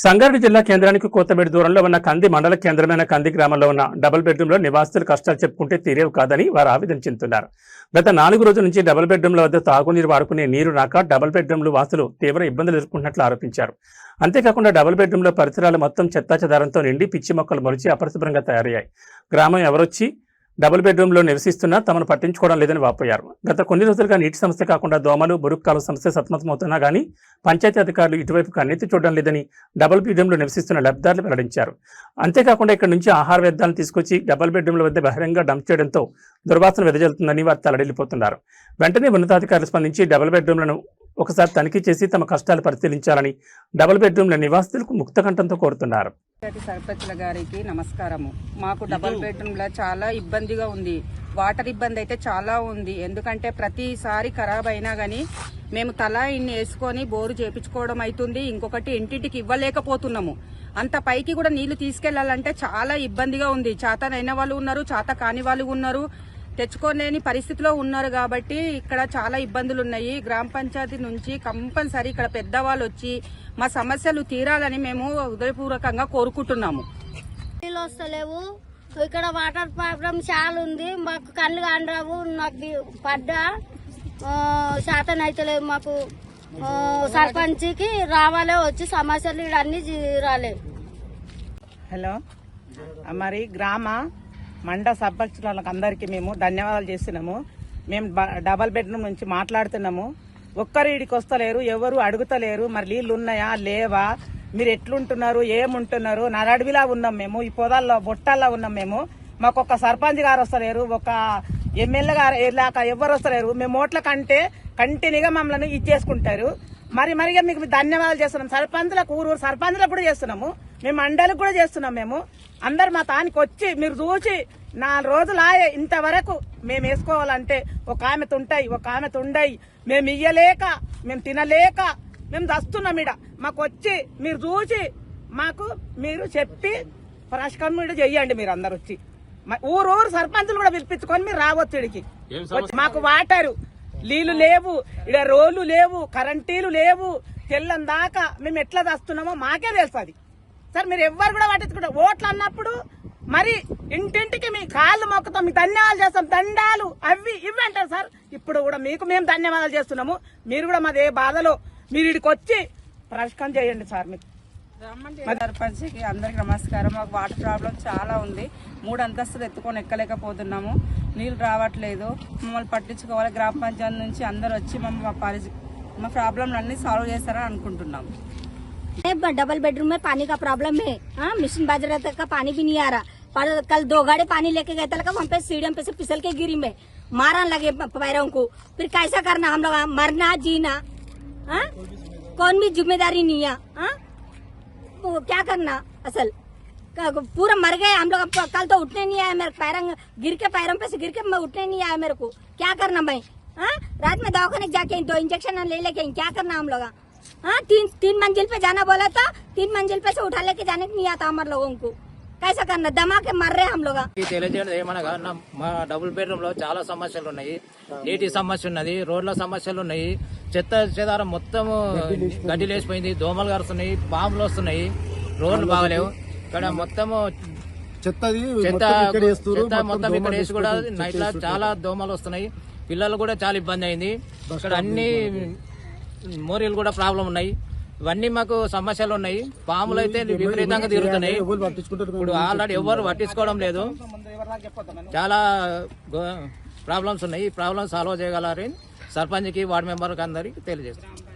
సంగారెడ్డి జిల్లా కేంద్రానికి కోతబేడి దూరంలో ఉన్న కంది మండల కేంద్రమైన కంది గ్రామంలో ఉన్న డబుల్ బెడ్రూమ్లో నివాసితులు కష్టాలు చెప్పుకుంటే తీరేవు కాదని వారు ఆవేదన చెందుతున్నారు. గత 4 రోజుల నుంచి డబుల్ బెడ్రూమ్ల వద్ద తాగునీరు వాడుకునే నీరు రాక డబుల్ బెడ్రూమ్లు వాసులు తీవ్ర ఇబ్బందులు ఎదుర్కొంటున్నట్లు ఆరోపించారు. అంతేకాకుండా డబుల్ బెడ్రూమ్లో పరిసరాలు మొత్తం చెత్తాచెదారంతో నిండి పిచ్చి మొక్కలు మొలిచి అపరిశుభ్రంగా తయారయ్యాయి. గ్రామం ఎవరొచ్చి డబుల్ బెడ్రూమ్లో నివసిస్తున్నా తమను పట్టించుకోవడం లేదని వాపోయారు. గత కొన్ని రోజులుగా నీటి సమస్య కాకుండా దోమలు, బురుక్కాల సమస్య సతమతమవుతున్నా గానీ పంచాయతీ అధికారులు ఇటువైపు కన్నెత్తి చూడడం లేదని డబుల్ బెడ్రూమ్లో నివసిస్తున్న లబ్ధిదారులు వెల్లడించారు. అంతేకాకుండా ఇక్కడ నుంచి ఆహార వ్యర్థాలను తీసుకొచ్చి డబుల్ బెడ్రూమ్ల వద్ద బహిరంగ డంప్ చేయడంతో దుర్వాసన వెదజల్లుతుందని వారు తలడిల్లిపోతున్నారు. వెంటనే ఉన్నతాధికారులు స్పందించి డబుల్ బెడ్రూమ్లను ఒకసారి తనిఖీ చేసి తమ కష్టాలు పరిశీలించాలని డబుల్ బెడ్రూమ్ల నివాసితులకు ముక్తకంఠంతో కోరుతున్నారు. సర్పంచ్ల గారికి నమస్కారము. మాకు డబుల్ బెడ్రూమ్లో చాలా ఇబ్బందిగా ఉంది. వాటర్ ఇబ్బంది అయితే చాలా ఉంది. ఎందుకంటే ప్రతిసారి ఖరాబ్ అయినా కానీ మేము తలా ఇన్ని వేసుకొని బోరు చేపించుకోవడం అవుతుంది. ఇంకొకటి ఇంటింటికి ఇవ్వలేకపోతున్నాము. అంత పైకి కూడా నీళ్లు తీసుకెళ్లాలంటే చాలా ఇబ్బందిగా ఉంది. చేతనైన వాళ్ళు ఉన్నారు, చేత కాని వాళ్ళు ఉన్నారు, తెచ్చుకోలేని పరిస్థితిలో ఉన్నారు. కాబట్టి ఇక్కడ చాలా ఇబ్బందులు ఉన్నాయి. గ్రామ పంచాయతీ నుంచి కంపల్సరీ ఇక్కడ పెద్దవాళ్ళు వచ్చి మా సమస్యలు తీరాలని మేము హృదయపూర్వకంగా కోరుకుంటున్నాము. నీళ్ళు వస్తలేవు, ఇక్కడ వాటర్ ప్రాబ్లం చాలా ఉంది. మాకు కళ్ళు కాండ్రావు, నాకు పడ్డా శాతం అయితే లేవు. మాకు సర్పంచ్కి రావాలే వచ్చి సమస్యలు అన్ని తీరాలి. హలో, మరి గ్రామ మండ సర్పంచులకు అందరికీ మేము ధన్యవాదాలు చేస్తున్నాము. మేము డబల్ బెడ్రూమ్ నుంచి మాట్లాడుతున్నాము. ఒక్కరు ఈడికి వస్తలేరు, ఎవరు అడుగుతలేరు. మరి నీళ్ళు ఉన్నాయా లేవా, మీరు ఎట్లుంటున్నారు, ఏముంటున్నారు? నరడవిలా ఉన్నాం మేము, ఈ పొదాల్లో బొట్టాల్లో ఉన్నాం మేము. మాకు ఒక సర్పంచ్ గారు వస్తలేరు, ఒక ఎమ్మెల్యే గారు ఇలాక ఎవరు వస్తలేరు. మేము ఓట్ల కంటే కంటిన్యూగా మమ్మల్ని ఇచ్చేసుకుంటారు. మరిగా మీకు ధన్యవాదాలు చేస్తున్నాం. సర్పంచులకు ఊరు సర్పంచులకు కూడా చేస్తున్నాము, మేము మండలికి కూడా చేస్తున్నాం. మేము అందరు మా తానికి వచ్చి మీరు చూసి 4 రోజులు ఆయే ఇంతవరకు మేము వేసుకోవాలంటే ఒక ఆమె తుంటాయి, ఒక ఆమె తుండయి మేము ఇయ్యలేక, మేము తినలేక మేము దస్తున్నాం. ఇడ మాకు వచ్చి మీరు చూసి మాకు మీరు చెప్పి పరిష్కారం కూడా చెయ్యండి. మీరు అందరు వచ్చి ఊరు సర్పంచులు కూడా పిలిపించుకొని మీరు రావచ్చు. ఇడికి మాకు వాటరు నీళ్లు లేవు, ఇక్కడ రోడ్లు లేవు, కరెంటీలు లేవు. తెల్లం దాకా మేము ఎట్లా దస్తున్నామో మాకే తెలుస్తుంది సార్. మీరు ఎవ్వరు కూడా పట్టించుకుంటారు. ఓట్లు అన్నప్పుడు మరి ఇంటింటికి మీ కాళ్ళు మొక్కుతాం, మీకు ధన్యవాదాలు చేస్తాం, దండాలు అవి ఇవి అంటారు సార్. ఇప్పుడు కూడా మీకు మేము ధన్యవాదాలు చేస్తున్నాము. మీరు కూడా మాది ఏ బాధలో మీరు ఇడికి వచ్చి పరిష్కారం చేయండి సార్. మీకు సర్పంచ్కి అందరికి నమస్కారం. మాకు వాటర్ ప్రాబ్లం చాలా ఉంది. 3 అంతస్తులు ఎత్తుకొని ఎక్కలేకపోతున్నాము. నీళ్ళు రావట్లేదు, మమ్మల్ని పట్టించుకోవాలి. గ్రామ పంచాయతీ నుంచి అందరు వచ్చి మా ప్రాబ్లం అన్ని సాల్వ్ చేస్తారని అనుకుంటున్నాము. डबल बेडरूम में पानी का प्रॉब्लम है. मिशन बाजरा तक का पानी भी नहीं आ रहा. कल 2 गाड़ी पानी लेके गए थे, वहाँ पे सीढ़ियों पे से फिसल के गिरी में मारन लगे पैरों को. फिर कैसा करना हम लोग, मरना जीना, कौन भी जिम्मेदारी नहीं है. क्या करना असल पूरा मर गए हम लोग. कल तो उठने नहीं आया, मेरे पैरों पे से गिर के मैं उठने नहीं आया मेरे को. क्या करना मैं? रात में दवाखाने जाके 2 इंजेक्शन ले लेके क्या करना हम लोग? 3 मंजिल पे जाना बोला था, 3 मंजिल पे से उठा लेके जाने को नहीं आता हमारे लोगों को. कैसा करना, दमा के मर रहे हम लोग. ఏమనగా మా డబుల్ బెడ్రూమ్ లో చాలా సమస్యలు ఉన్నాయి. నీటి సమస్య ఉన్నది, రోడ్ల సమస్యలు ఉన్నాయి, చెత్త చెదారం మొత్తం గడ్డి లేచిపోయింది, దోమలు కరుస్తున్నాయి, పాములు వస్తున్నాయి, రోడ్లు బాగలేవు. ఇక్కడ మొత్తము చెత్త మొత్తం ఇక్కడ వేసి కూడా నైట్ లో చాలా దోమలు వస్తున్నాయి. పిల్లలు కూడా చాలా ఇబ్బంది అయింది. ఇక్కడ అన్ని మోరీలు కూడా ప్రాబ్లం ఉన్నాయి. ఇవన్నీ మాకు సమస్యలు ఉన్నాయి. పాములు అయితే విపరీతంగా తిరుగుతున్నాయి. ఇప్పుడు ఆల్రెడీ ఎవరు పట్టించుకోవడం లేదు. చాలా ప్రాబ్లమ్స్ ఉన్నాయి. ఈ ప్రాబ్లమ్స్ సాల్వ్ చేయగలరని సర్పంచ్కి, వార్డు మెంబర్కి అందరికి తెలియజేస్తాం.